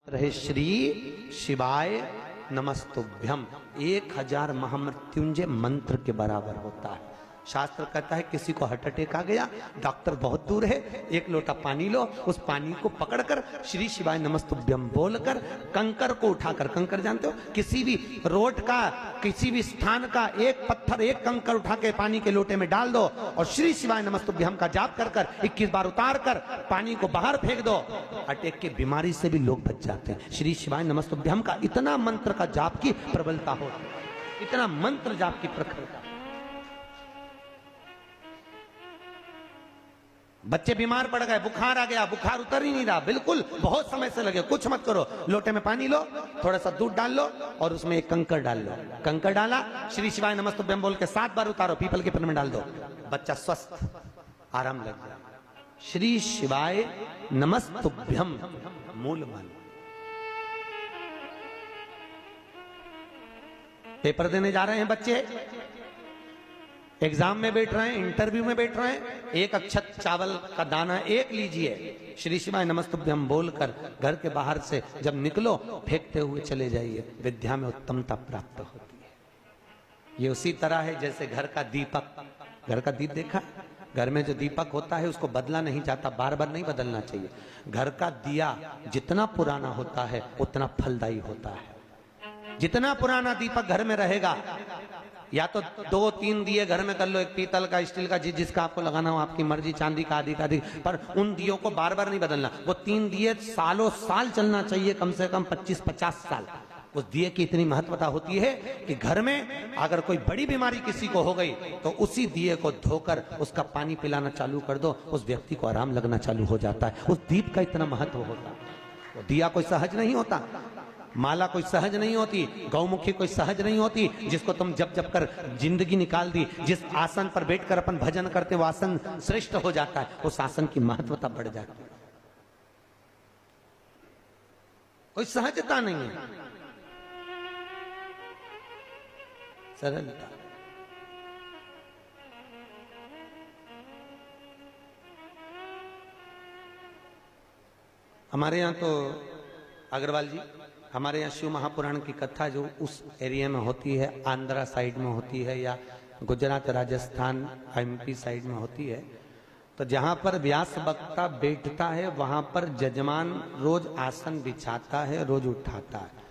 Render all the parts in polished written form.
रहे श्री शिवाय नमस्तुभ्यम 1000 महामृत्युंजय मंत्र के बराबर होता है। शास्त्र कहता है किसी को हार्ट अटैक आ गया, डॉक्टर बहुत दूर है, एक लोटा पानी लो, उस पानी को पकड़कर श्री शिवाय नमस्तुभ्यम बोलकर कंकर को उठाकर, कंकर जानते हो, किसी भी रोड का किसी भी स्थान का एक पत्थर एक कंकर उठा के पानी के लोटे में डाल दो और श्री शिवाय नमस्तुभ्यम का जाप कर कर 21 बार उतार कर पानी को बाहर फेंक दो। अटैक की बीमारी से भी लोग बच जाते हैं। श्री शिवाय नमस्तुभ्यम का इतना मंत्र का जाप की प्रबलता होती है, इतना मंत्र जाप की प्रखरता। बच्चे बीमार पड़ गए, बुखार आ गया, बुखार उतर ही नहीं रहा, बिल्कुल बहुत समय से लगे, कुछ मत करो, लोटे में पानी लो, थोड़ा सा दूध डाल लो और उसमें एक कंकर डाल लो, कंकर डाला, श्री शिवाय नमस्तुभ्यम बोल के 7 बार उतारो, पीपल के पेड़ में डाल दो, बच्चा स्वस्थ, आराम लग जाए। श्री शिवाय नमस्तुभ्यम मूल मंत्र। पेपर देने जा रहे हैं बच्चे, एग्जाम में बैठ रहे हैं, इंटरव्यू में बैठ रहे हैं, एक अक्षत चावल का दाना एक लीजिए, श्री शिवाय नमस्तुभ्यम बोलकर घर के बाहर से जब निकलो फेंकते हुए चले जाइए, विद्या में उत्तमता प्राप्त होती है। ये उसी तरह है जैसे घर का दीपक, घर का दीप देखा, घर में जो दीपक होता है उसको बदला नहीं जाता, बार बार नहीं बदलना चाहिए। घर का दिया जितना पुराना होता है उतना फलदायी होता है। जितना पुराना दीपक घर में रहेगा, या तो 2-3 दिए घर में कर लो, एक पीतल का, स्टील का, जिसका आपको लगाना हो आपकी मर्जी, चांदी का, आदि का आदि, पर उन दियों को बार बार नहीं बदलना। वो 3 दिए सालों साल चलना चाहिए, कम से कम 25-50 साल। उस दिए की इतनी महत्वता होती है कि घर में अगर कोई बड़ी बीमारी किसी को हो गई तो उसी दिए को धोकर उसका पानी पिलाना चालू कर दो, उस व्यक्ति को आराम लगना चालू हो जाता है। उस दीप का इतना महत्व होता है। वो दिया कोई सहज नहीं होता, माला कोई सहज नहीं होती, गौमुखी कोई सहज नहीं होती, जिसको तुम जप जप कर जिंदगी निकाल दी। जिस आसन पर बैठकर अपन भजन करते वो आसन श्रेष्ठ हो जाता है, उस आसन की महत्वता बढ़ जाती है। कोई सहजता नहीं है, सरलता। हमारे यहाँ तो अग्रवाल जी, हमारे यहाँ शिव महापुराण की कथा जो उस एरिया में होती है, आंध्रा साइड में होती है या गुजरात, राजस्थान, एमपी साइड में होती है, तो जहाँ पर व्यास वक्ता बैठता है वहां पर जजमान रोज आसन बिछाता है, रोज उठाता है।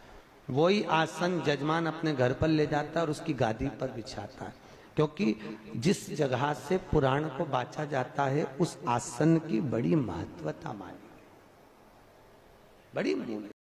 वही आसन जजमान अपने घर पर ले जाता है और उसकी गादी पर बिछाता है, क्योंकि जिस जगह से पुराण को बांचा जाता है उस आसन की बड़ी महत्वता मानी, बड़ी मूल्य।